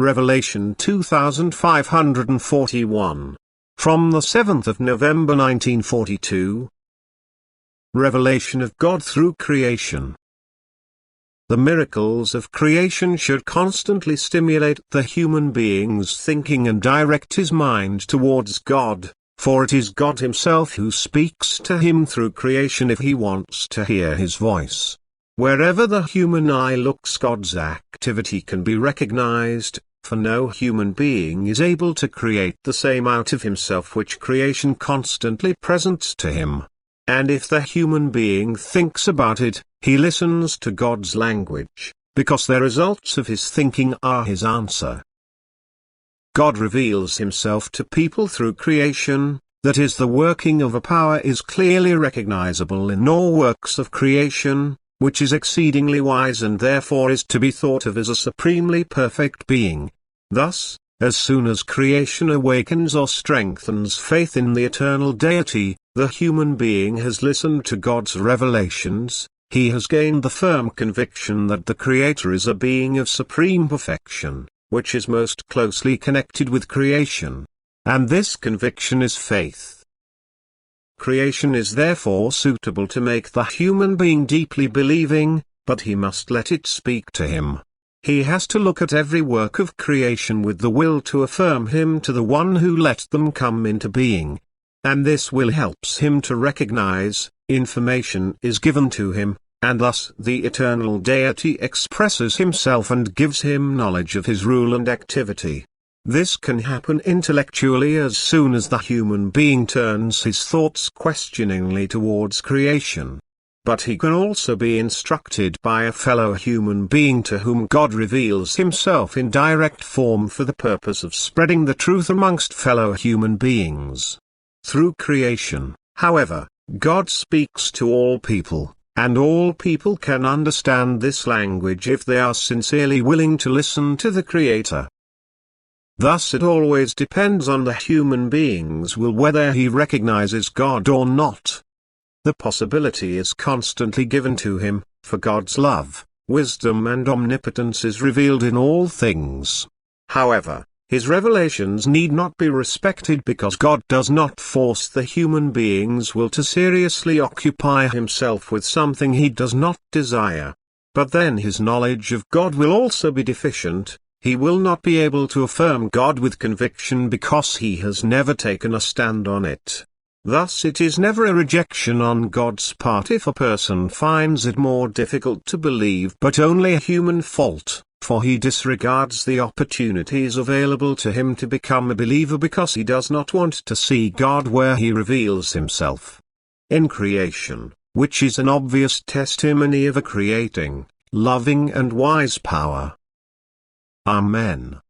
Revelation 2541. From the 7th of November 1942. Revelation of God through creation. The miracles of creation should constantly stimulate the human being's thinking and direct his mind towards God, for it is God himself who speaks to him through creation if he wants to hear his voice. Wherever the human eye looks, God's activity can be recognized, for no human being is able to create the same out of himself which creation constantly presents to him. And if the human being thinks about it, he listens to God's language, because the results of his thinking are his answer. God reveals himself to people through creation, that is, the working of a power is clearly recognizable in all works of creation, which is exceedingly wise and therefore is to be thought of as a supremely perfect being. Thus, as soon as creation awakens or strengthens faith in the eternal deity, the human being has listened to God's revelations, he has gained the firm conviction that the Creator is a being of supreme perfection, which is most closely connected with creation. And this conviction is faith. Creation is therefore suitable to make the human being deeply believing, but he must let it speak to him. He has to look at every work of creation with the will to affirm him to the one who let them come into being. And this will helps him to recognize, information is given to him, and thus the eternal deity expresses himself and gives him knowledge of his rule and activity. This can happen intellectually as soon as the human being turns his thoughts questioningly towards creation. But he can also be instructed by a fellow human being to whom God reveals himself in direct form for the purpose of spreading the truth amongst fellow human beings. Through creation, however, God speaks to all people, and all people can understand this language if they are sincerely willing to listen to the Creator. Thus it always depends on the human being's will whether he recognizes God or not. The possibility is constantly given to him, for God's love, wisdom and omnipotence is revealed in all things. However, his revelations need not be respected because God does not force the human being's will to seriously occupy himself with something he does not desire. But then his knowledge of God will also be deficient. He will not be able to affirm God with conviction because he has never taken a stand on it. Thus it is never a rejection on God's part if a person finds it more difficult to believe, but only a human fault, for he disregards the opportunities available to him to become a believer because he does not want to see God where he reveals himself. In creation, which is an obvious testimony of a creating, loving and wise power. Amen.